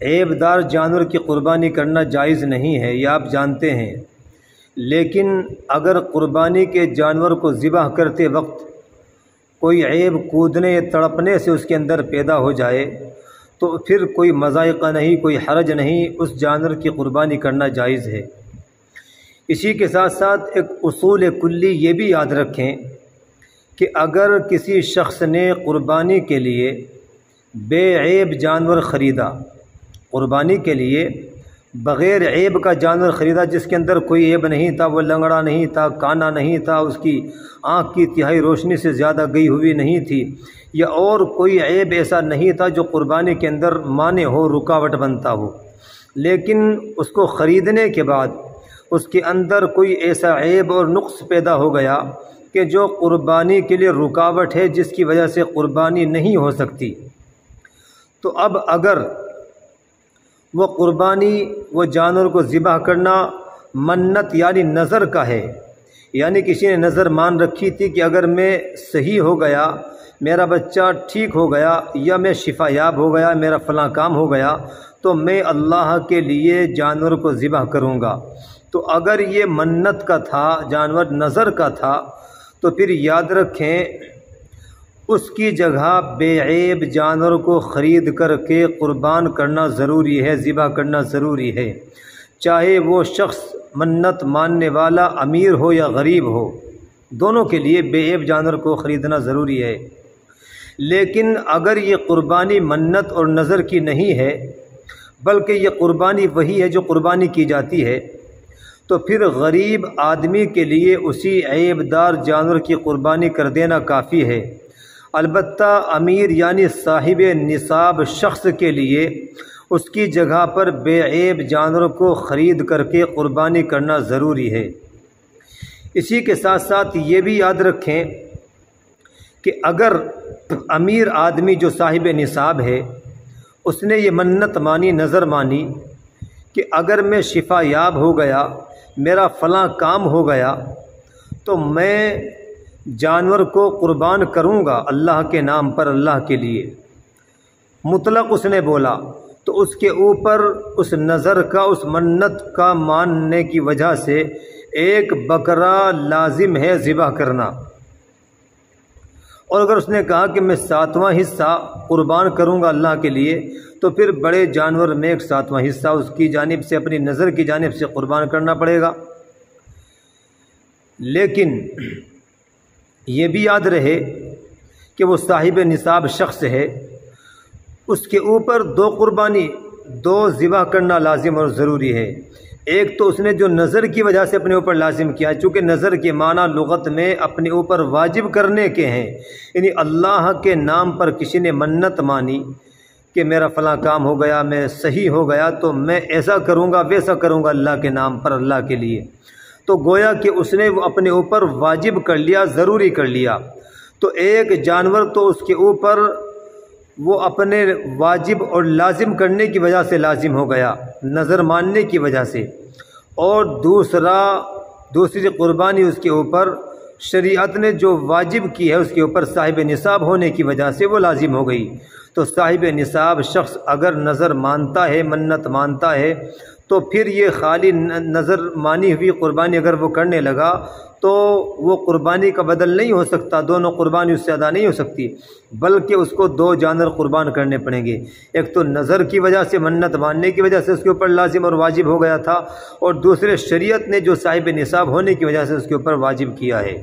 عیب دار جانور کی قربانی کرنا جائز نہیں ہے، یہ آپ جانتے ہیں، لیکن اگر قربانی کے جانور کو ذبح کرتے وقت کوئی عیب کودنے یا تڑپنے سے اس کے اندر پیدا ہو جائے تو پھر کوئی مضائقہ نہیں، کوئی حرج نہیں، اس جانور کی قربانی کرنا جائز ہے۔ اسی کے ساتھ ساتھ ایک اصول کلی یہ بھی یاد رکھیں کہ اگر کسی شخص نے قربانی کے لیے بے عیب جانور خریدا، قربانی کے لیے بغیر عیب کا جانور خریدا جس کے اندر کوئی عیب نہیں تھا، وہ لنگڑا نہیں تھا، کانا نہیں تھا، اس کی آنکھ کی تہائی روشنی سے زیادہ گئی ہوئی نہیں تھی، یا اور کوئی عیب ایسا نہیں تھا جو قربانی کے اندر مانع ہو، رکاوٹ بنتا ہو، لیکن اس کو خریدنے کے بعد اس کے اندر کوئی ایسا عیب اور نقص پیدا ہو گیا کہ جو قربانی کے لیے رکاوٹ ہے، جس کی وجہ سے قربانی نہیں ہو سکتی، تو اب اگر وہ قربانی، وہ جانور کو ذبح کرنا منت یعنی نظر کا ہے، یعنی کسی نے نظر مان رکھی تھی کہ اگر میں صحیح ہو گیا، میرا بچہ ٹھیک ہو گیا، یا میں شفا یاب ہو گیا، میرا فلاں کام ہو گیا، تو میں اللہ کے لیے جانور کو ذبح کروں گا، تو اگر یہ منت کا تھا، جانور نظر کا تھا، تو پھر یاد رکھیں اس کی جگہ بے عیب جانور کو خرید کر کے قربان کرنا ضروری ہے، ذبح کرنا ضروری ہے، چاہے وہ شخص منت ماننے والا امیر ہو یا غریب ہو، دونوں کے لیے بے عیب جانور کو خریدنا ضروری ہے۔ لیکن اگر یہ قربانی منت اور نظر کی نہیں ہے، بلکہ یہ قربانی وہی ہے جو قربانی کی جاتی ہے، تو پھر غریب آدمی کے لیے اسی عیب دار جانور کی قربانی کر دینا کافی ہے۔ البتہ امیر یعنی صاحب نصاب شخص کے لیے اس کی جگہ پر بے عیب جانور کو خرید کر کے قربانی کرنا ضروری ہے۔ اسی کے ساتھ ساتھ یہ بھی یاد رکھیں کہ اگر امیر آدمی جو صاحب نصاب ہے، اس نے یہ منت مانی، نظر مانی کہ اگر میں شفا یاب ہو گیا، میرا فلاں کام ہو گیا، تو میں جانور کو قربان کروں گا اللہ کے نام پر، اللہ کے لیے مطلق اس نے بولا، تو اس کے اوپر اس نظر کا، اس منت کا ماننے کی وجہ سے ایک بکرا لازم ہے ذبح کرنا۔ اور اگر اس نے کہا کہ میں 7واں حصہ قربان کروں گا اللہ کے لیے، تو پھر بڑے جانور میں ایک 7واں حصہ اس کی جانب سے، اپنی نظر کی جانب سے قربان کرنا پڑے گا۔ لیکن یہ بھی یاد رہے کہ وہ صاحب نصاب شخص ہے، اس کے اوپر دو ذبح کرنا لازم اور ضروری ہے۔ ایک تو اس نے جو نظر کی وجہ سے اپنے اوپر لازم کیا، چونکہ نظر کے معنی لغت میں اپنے اوپر واجب کرنے کے ہیں، یعنی اللہ کے نام پر کسی نے منت مانی کہ میرا فلاں کام ہو گیا، میں صحیح ہو گیا، تو میں ایسا کروں گا، ویسا کروں گا اللہ کے نام پر، اللہ کے لیے، تو گویا کہ اس نے وہ اپنے اوپر واجب کر لیا، ضروری کر لیا۔ تو ایک جانور تو اس کے اوپر وہ اپنے واجب اور لازم کرنے کی وجہ سے لازم ہو گیا، نظر ماننے کی وجہ سے، اور دوسری قربانی اس کے اوپر شریعت نے جو واجب کی ہے اس کے اوپر صاحب نصاب ہونے کی وجہ سے وہ لازم ہو گئی۔ تو صاحب نصاب شخص اگر نظر مانتا ہے، منت مانتا ہے، تو پھر یہ خالی نظر مانی ہوئی قربانی اگر وہ کرنے لگا تو وہ قربانی کا بدل نہیں ہو سکتا، دونوں قربانی اس سے ادا نہیں ہو سکتی، بلکہ اس کو 2 جانور قربان کرنے پڑیں گے۔ ایک تو نظر کی وجہ سے، منت ماننے کی وجہ سے اس کے اوپر لازم اور واجب ہو گیا تھا، اور دوسرے شریعت نے جو صاحب نصاب ہونے کی وجہ سے اس کے اوپر واجب کیا ہے۔